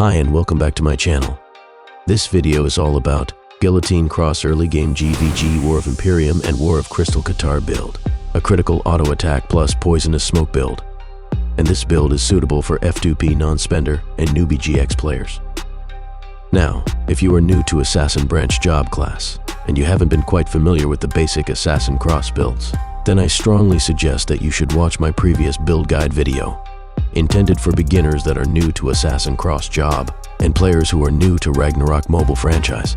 Hi and welcome back to my channel. This video is all about Guillotine Cross Early Game GVG War of Imperium and War of Crit-AA-Katar build, a critical auto attack plus poisonous smoke build. And this build is suitable for F2P non-spender and newbie GX players. Now, if you are new to Assassin Branch job class, and you haven't been quite familiar with the basic Assassin Cross builds, then I strongly suggest that you should watch my previous build guide video, intended for beginners that are new to Assassin Cross job and players who are new to Ragnarok mobile franchise.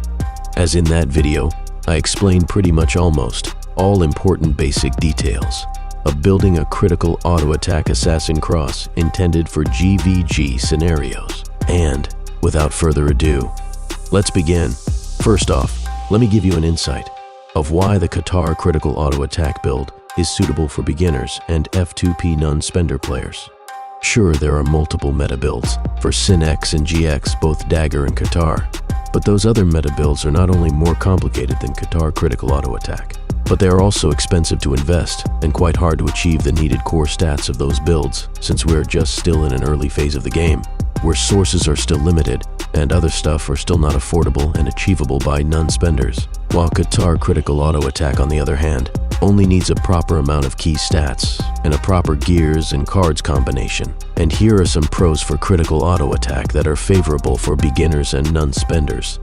As in that video, I explained pretty much almost all important basic details of building a critical auto attack Assassin Cross intended for GVG scenarios. And without further ado, let's begin. First off, let me give you an insight of why the Katar critical auto attack build is suitable for beginners and F2P non-spender players. Sure, there are multiple meta builds for Sin X and GX, both Dagger and Katar, but those other meta builds are not only more complicated than Katar critical auto attack, but they are also expensive to invest and quite hard to achieve the needed core stats of those builds, since we are just still in an early phase of the game, where sources are still limited and other stuff are still not affordable and achievable by non-spenders. While Katar critical auto attack, on the other hand, only needs a proper amount of key stats and a proper gears and cards combination. And here are some pros for critical auto attack that are favorable for beginners and non-spenders.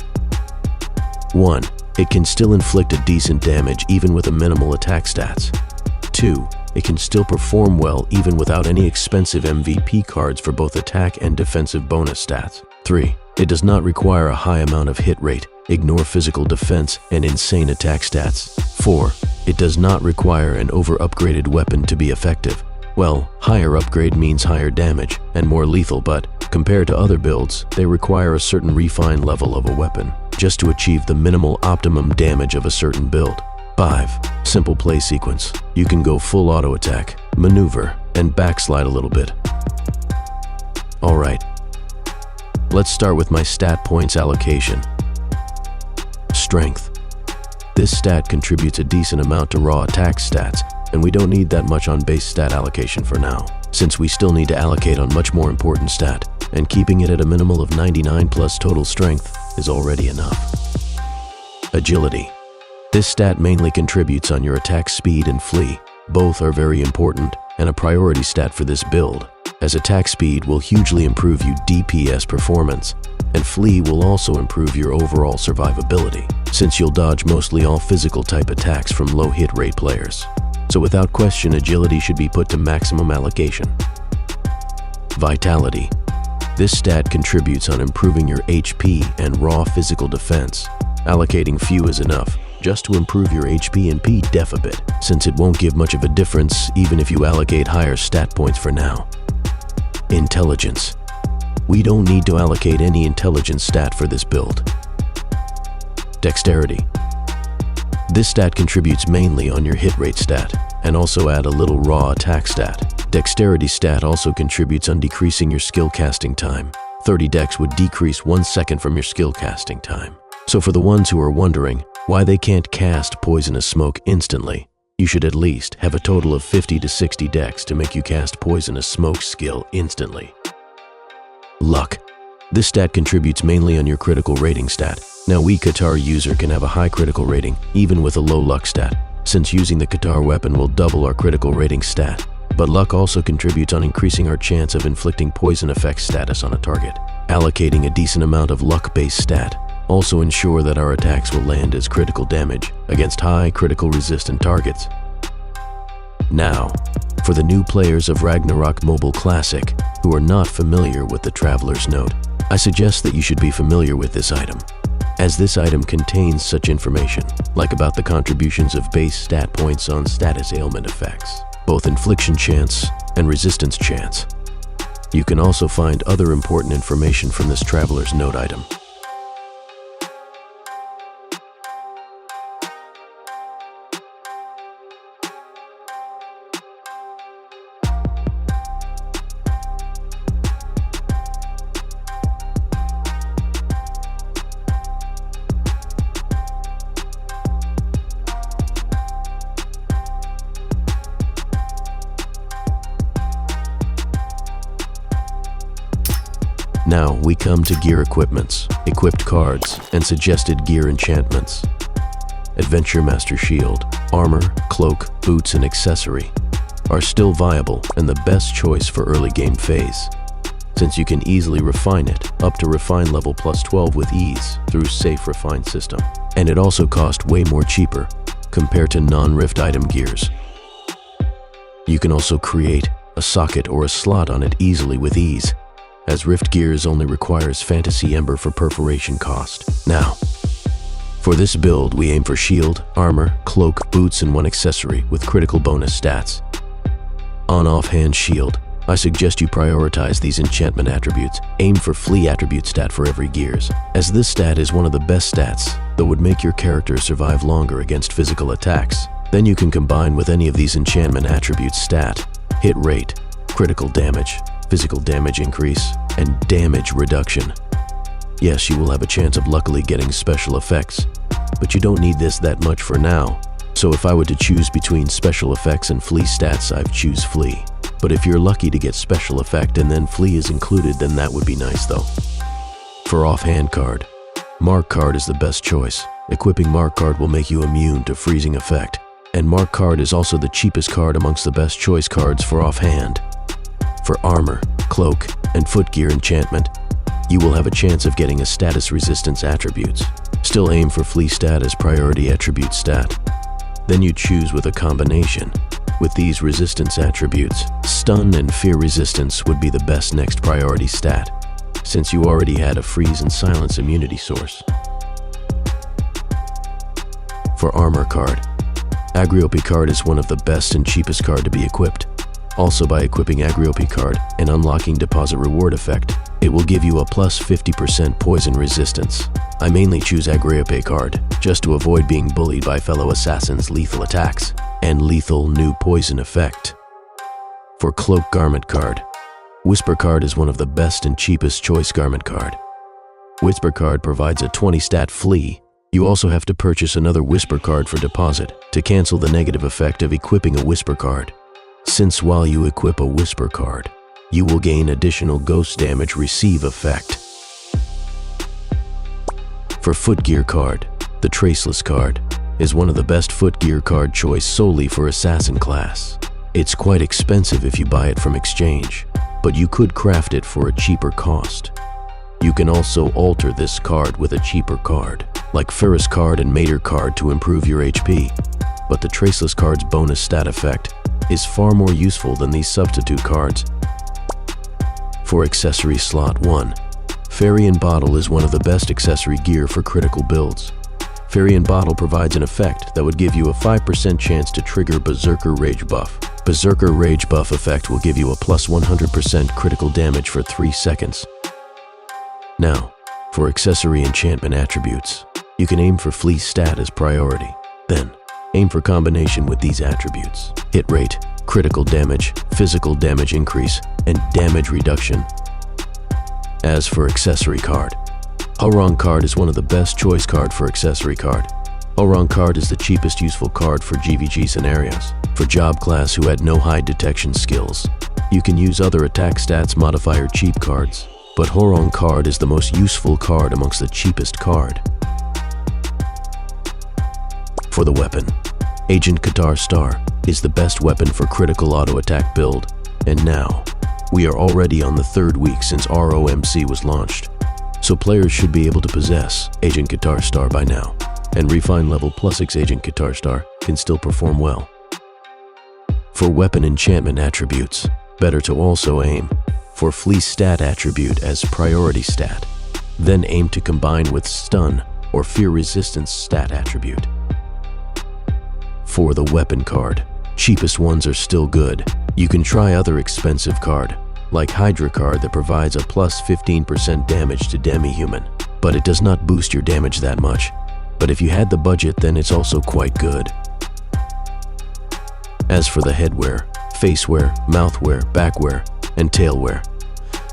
1. It can still inflict a decent damage even with a minimal attack stats. 2. It can still perform well even without any expensive MVP cards for both attack and defensive bonus stats. 3. It does not require a high amount of hit rate, ignore physical defense, and insane attack stats. 4. It does not require an over-upgraded weapon to be effective. Well, higher upgrade means higher damage and more lethal, but compared to other builds, they require a certain refined level of a weapon just to achieve the minimal optimum damage of a certain build. 5. Simple play sequence. You can go full auto attack, maneuver, and backslide a little bit. Alright, let's start with my stat points allocation. Strength. This stat contributes a decent amount to raw attack stats, and we don't need that much on base stat allocation for now, since we still need to allocate on much more important stat, and keeping it at a minimal of 99 plus total strength is already enough. Agility. This stat mainly contributes on your attack speed and flee. Both are very important and a priority stat for this build, as attack speed will hugely improve your DPS performance, and flee will also improve your overall survivability, since you'll dodge mostly all physical type attacks from low hit rate players. So without question, agility should be put to maximum allocation. Vitality. This stat contributes on improving your HP and raw physical defense. Allocating few is enough, just to improve your HP and P def a bit, since it won't give much of a difference even if you allocate higher stat points for now. Intelligence. We don't need to allocate any intelligence stat for this build. Dexterity. This stat contributes mainly on your hit rate stat, and also add a little raw attack stat. Dexterity stat also contributes on decreasing your skill casting time. 30 dex would decrease 1 second from your skill casting time. So for the ones who are wondering why they can't cast Poisonous Smoke instantly, you should at least have a total of 50 to 60 dex to make you cast Poisonous Smoke skill instantly. Luck. This stat contributes mainly on your critical rating stat. Now we Katar user can have a high critical rating even with a low luck stat, since using the Katar weapon will double our critical rating stat. But luck also contributes on increasing our chance of inflicting poison effect status on a target. Allocating a decent amount of luck-based stat also ensure that our attacks will land as critical damage against high critical resistant targets. Now, for the new players of Ragnarok Mobile Classic who are not familiar with the Traveler's Note, I suggest that you should be familiar with this item, as this item contains such information, like about the contributions of base stat points on status ailment effects, both infliction chance and resistance chance. You can also find other important information from this Traveler's Note item. Now we come to gear equipments, equipped cards, and suggested gear enchantments. Adventure Master Shield, armor, cloak, boots, and accessory are still viable and the best choice for early game phase, since you can easily refine it up to refine level plus 12 with ease through safe refine system. And it also costs way more cheaper compared to non-rift item gears. You can also create a socket or a slot on it easily with ease, as Rift Gears only requires Fantasy Ember for perforation cost. Now, for this build, we aim for shield, armor, cloak, boots, and 1 accessory with critical bonus stats. On offhand shield, I suggest you prioritize these enchantment attributes. Aim for flee attribute stat for every gears, as this stat is one of the best stats that would make your character survive longer against physical attacks. Then you can combine with any of these enchantment attributes stat, hit rate, critical damage, physical damage increase, and damage reduction. Yes, you will have a chance of luckily getting special effects, but you don't need this that much for now. So if I were to choose between special effects and flee stats, I'd choose flee. But if you're lucky to get special effect and then flee is included, then that would be nice though. For offhand card, Mark card is the best choice. Equipping Mark card will make you immune to freezing effect, and Mark card is also the cheapest card amongst the best choice cards for offhand. For armor, cloak, and footgear enchantment, you will have a chance of getting a status resistance attributes. Still aim for flee stat as priority attribute stat. Then you choose with a combination. With these resistance attributes, stun and fear resistance would be the best next priority stat, since you already had a freeze and silence immunity source. For armor card, Agriopi card is one of the best and cheapest card to be equipped. Also, by equipping Agriopi card and unlocking deposit reward effect, it will give you a plus 50% poison resistance. I mainly choose Agriopi card just to avoid being bullied by fellow assassins' lethal attacks and lethal new poison effect. For cloak garment card, Whisper card is one of the best and cheapest choice garment card. Whisper card provides a 20 stat flee. You also have to purchase another Whisper card for deposit to cancel the negative effect of equipping a Whisper card. Since while you equip a Whisper card, you will gain additional ghost damage receive effect. For footgear card, the Traceless card is one of the best footgear card choice solely for assassin class. It's quite expensive if you buy it from exchange, but you could craft it for a cheaper cost. You can also alter this card with a cheaper card, like Ferris card and Mater card to improve your HP, but the Traceless card's bonus stat effect is far more useful than these substitute cards. For accessory slot 1, Fairy and Bottle is one of the best accessory gear for critical builds. Fairy and Bottle provides an effect that would give you a 5% chance to trigger Berserker Rage buff. Berserker Rage buff effect will give you a plus 100% critical damage for 3 seconds. Now, for accessory enchantment attributes, you can aim for flee stat as priority. Then, aim for combination with these attributes: hit rate, critical damage, physical damage increase, and damage reduction. As for accessory card, Romc card is one of the best choice card for accessory card. Romc card is the cheapest useful card for GVG scenarios. For job class who had no hide detection skills, you can use other attack stats modifier cheap cards, but Romc card is the most useful card amongst the cheapest card. For the weapon, Agent-Katar Star is the best weapon for critical auto attack build, and now, we are already on the 3rd week since ROMC was launched, so players should be able to possess Agent-Katar Star by now, and Refine level +6 Agent-Katar Star can still perform well. For weapon enchantment attributes, better to also aim for flee stat attribute as priority stat, then aim to combine with stun or fear resistance stat attribute. For the weapon card, cheapest ones are still good. You can try other expensive card, like Hydra card that provides a plus 15% damage to demi-human, but it does not boost your damage that much. But if you had the budget, then it's also quite good. As for the headwear, facewear, mouthwear, backwear, and tailwear,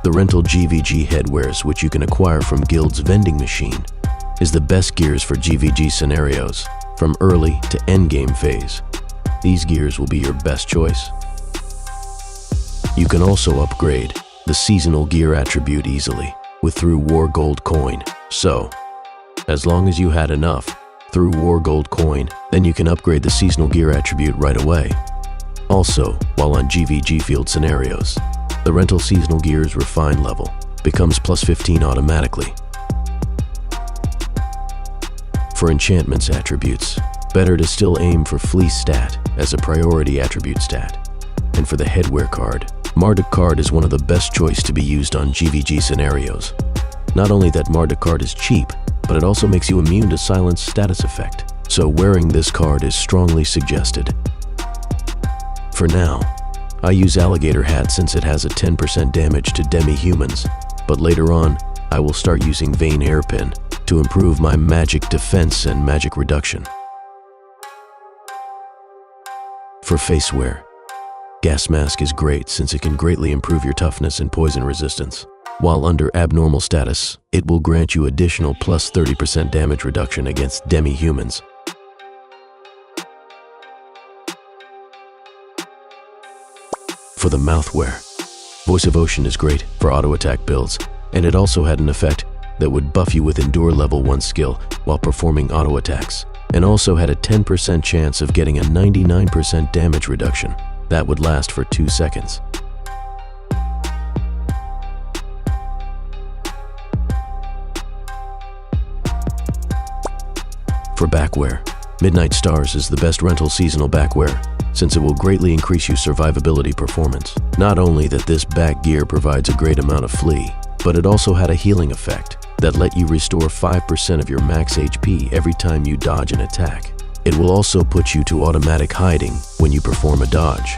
the rental GVG headwears, which you can acquire from Guild's vending machine, is the best gears for GVG scenarios, from early to endgame phase. These gears will be your best choice. You can also upgrade the seasonal gear attribute easily through War Gold coin. So, as long as you had enough through War Gold coin, then you can upgrade the seasonal gear attribute right away. Also, while on GVG field scenarios, the rental seasonal gear's refine level becomes plus 15 automatically. For enchantments attributes, better to still aim for flee stat as a priority attribute stat. And for the headwear card, Marduk card is one of the best choice to be used on GVG scenarios. Not only that Marduk card is cheap, but it also makes you immune to silence status effect, so wearing this card is strongly suggested. For now, I use Alligator Hat since it has a 10% damage to demi-humans, but later on, I will start using Vayne Hairpin to improve my magic defense and magic reduction. For facewear, Gas Mask is great since it can greatly improve your toughness and poison resistance. While under abnormal status, it will grant you additional plus 30% damage reduction against demi-humans. For the mouthwear, Voice of Ocean is great for auto attack builds, and it also had an effect that would buff you with Endure level 1 skill while performing auto attacks. and also had a 10% chance of getting a 99% damage reduction. That would last for 2 seconds. For backwear, Midnight Stars is the best rental seasonal backwear, since it will greatly increase your survivability performance. Not only that this back gear provides a great amount of flee, but it also had a healing effect that let you restore 5% of your max HP every time you dodge an attack. It will also put you to automatic hiding when you perform a dodge.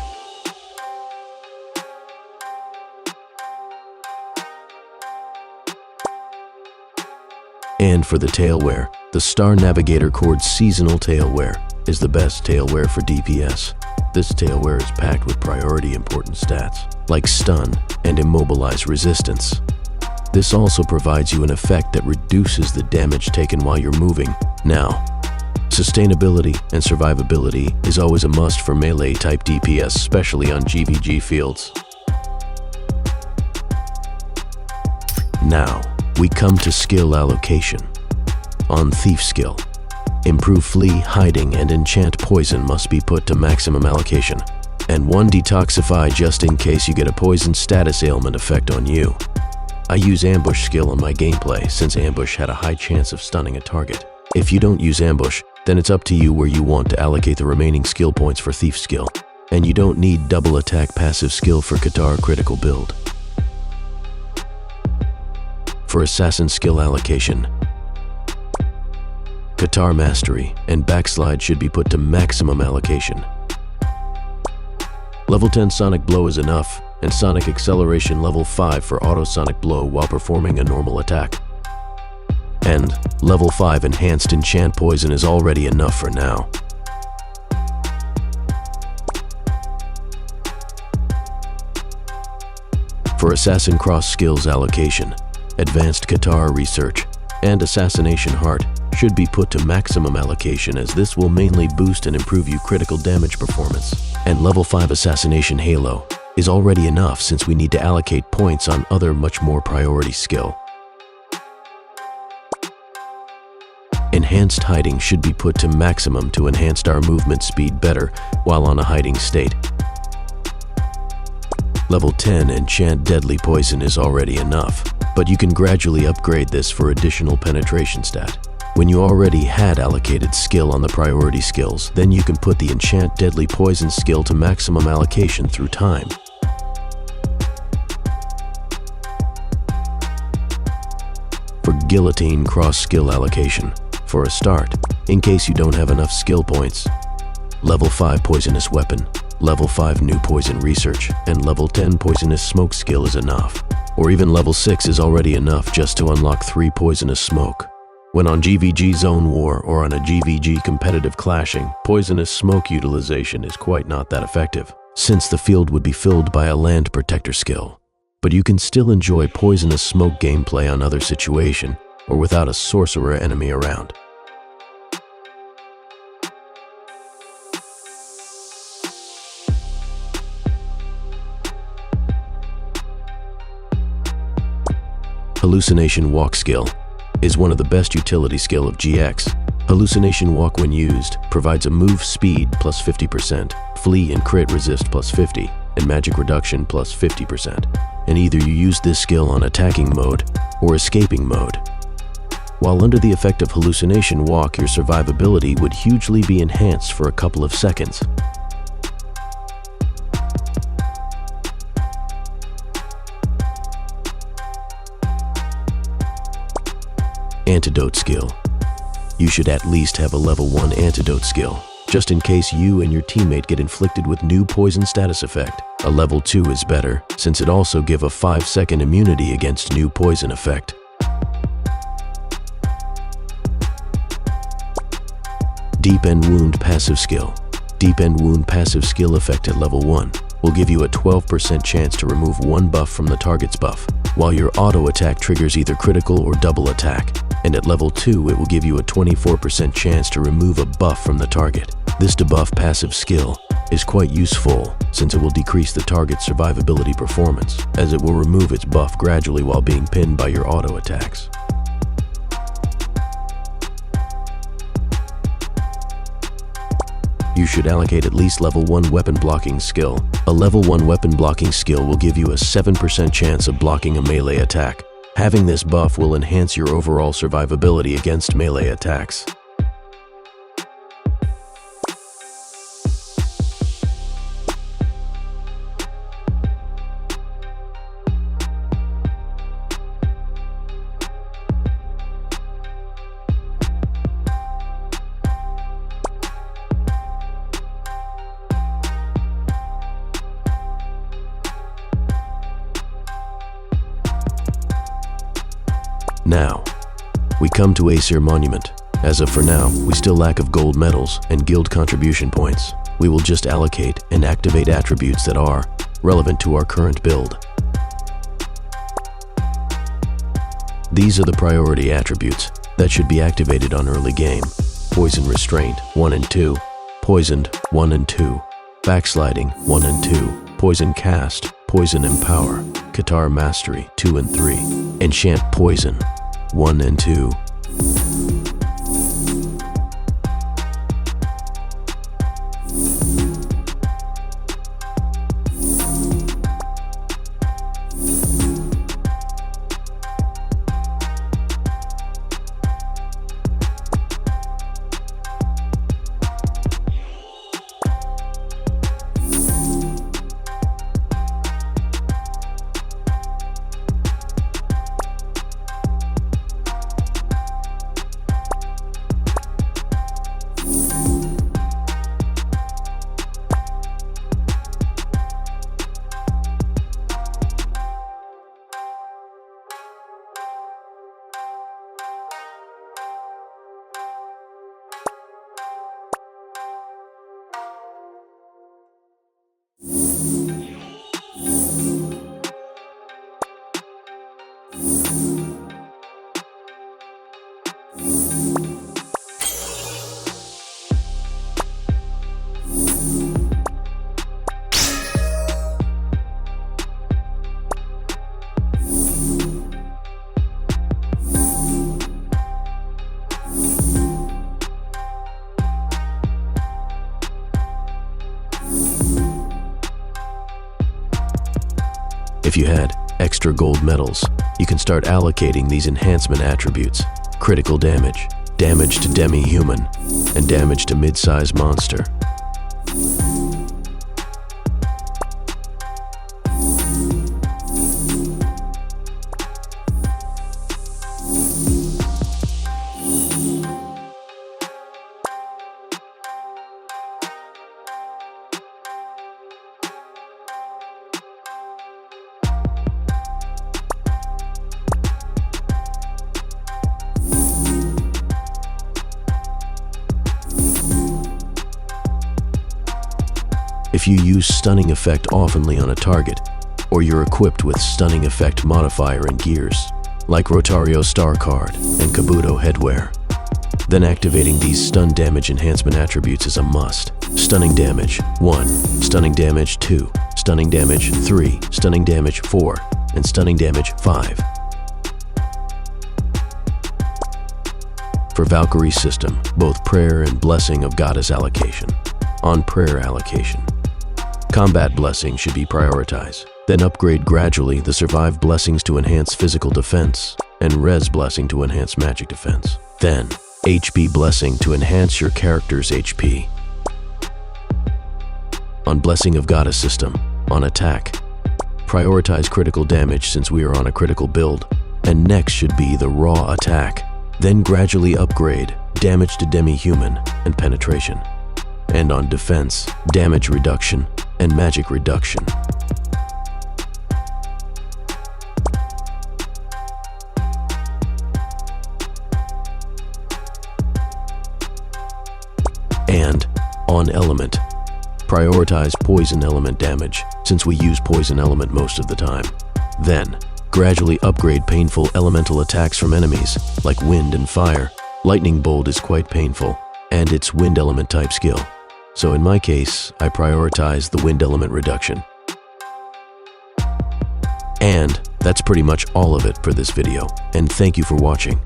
And for the tailwear, the Star Navigator Cord's seasonal tailwear is the best tailwear for DPS. This tailwear is packed with priority important stats, like stun and immobilize resistance. This also provides you an effect that reduces the damage taken while you're moving. Now, sustainability and survivability is always a must for melee-type DPS, especially on GVG fields. Now, we come to skill allocation. On Thief skill, improve flee, hiding, and enchant poison must be put to maximum allocation, and 1 detoxify just in case you get a poison status ailment effect on you. I use ambush skill on my gameplay since ambush had a high chance of stunning a target. If you don't use ambush, then it's up to you where you want to allocate the remaining skill points for Thief skill, and you don't need double attack passive skill for Katar critical build. For Assassin skill allocation, Katar Mastery and Backslide should be put to maximum allocation. Level 10 Sonic Blow is enough, and Sonic Acceleration level 5 for Auto Sonic Blow while performing a normal attack. And level 5 Enhanced Enchant Poison is already enough for now. For Assassin Cross skills allocation, Advanced Katar Research and Assassination Heart should be put to maximum allocation, as this will mainly boost and improve your critical damage performance. And level 5 Assassination Halo is already enough since we need to allocate points on other much more priority skill. Enhanced Hiding should be put to maximum to enhance our movement speed better while on a hiding state. Level 10 Enchant Deadly Poison is already enough, but you can gradually upgrade this for additional penetration stat. When you already had allocated skill on the priority skills, then you can put the Enchant Deadly Poison skill to maximum allocation through time. For Guillotine cross skill allocation, for a start, in case you don't have enough skill points, level 5 Poisonous Weapon, level 5 New Poison Research, and level 10 Poisonous Smoke skill is enough. Or even level 6 is already enough just to unlock 3 Poisonous Smoke. When on GVG Zone War or on a GVG competitive clashing, Poisonous Smoke utilization is quite not that effective, since the field would be filled by a Land Protector skill. But you can still enjoy Poisonous Smoke gameplay on other situation, or without a sorcerer enemy around. Hallucination Walk skill is one of the best utility skill of GX. Hallucination Walk, when used, provides a move speed plus 50%, flee and crit resist plus 50, and magic reduction plus 50%. And either you use this skill on attacking mode or escaping mode. While under the effect of Hallucination Walk, your survivability would hugely be enhanced for a couple of seconds. Antidote skill. You should at least have a level 1 antidote skill, just in case you and your teammate get inflicted with new poison status effect. A level 2 is better, since it also give a 5-second immunity against new poison effect. Deep End Wound passive skill. Deep End Wound passive skill effect at level 1 will give you a 12% chance to remove 1 buff from the target's buff, while your auto attack triggers either critical or double attack. And at level 2, it will give you a 24% chance to remove a buff from the target. This debuff passive skill is quite useful since it will decrease the target's survivability performance, as it will remove its buff gradually while being pinned by your auto attacks. you should allocate at least level 1 weapon blocking skill. A level 1 weapon blocking skill will give you a 7% chance of blocking a melee attack. Having this buff will enhance your overall survivability against melee attacks. Now, we come to Aesir Monument. As of for now, we still lack of gold medals and guild contribution points. We will just allocate and activate attributes that are relevant to our current build. These are the priority attributes that should be activated on early game. Poison Restraint 1 and 2, Poisoned 1 and 2, Backsliding 1 and 2, Poison Cast, Poison Empower, Katar Mastery 2 and 3, Enchant Poison 1 and 2. If you had extra gold medals, you can start allocating these enhancement attributes: critical damage, damage to demi-human, and damage to mid-size monster. If you use Stunning Effect oftenly on a target, or you're equipped with Stunning Effect modifier and gears, like Rotario Star Card and Kabuto Headwear, then activating these stun damage enhancement attributes is a must. Stunning damage 1, stunning damage 2, stunning damage 3, stunning damage 4, and stunning damage 5. For Valkyrie system, both Prayer and Blessing of Goddess allocation. On Prayer allocation, Combat Blessing should be prioritized. Then upgrade gradually the Survive Blessings to enhance physical defense, and Res Blessing to enhance magic defense. Then, HP Blessing to enhance your character's HP. On Blessing of Goddess system, on Attack, prioritize critical damage since we are on a critical build, and next should be the Raw Attack. Then gradually upgrade Damage to Demi-Human and Penetration. And on Defense, Damage Reduction and Magic Reduction. And on Element, prioritize Poison Element damage since we use Poison Element most of the time. Then, gradually upgrade painful elemental attacks from enemies like Wind and Fire. Lightning Bolt is quite painful, and it's Wind Element type skill. So in my case, I prioritize the Wind Element reduction. And that's pretty much all of it for this video, and thank you for watching.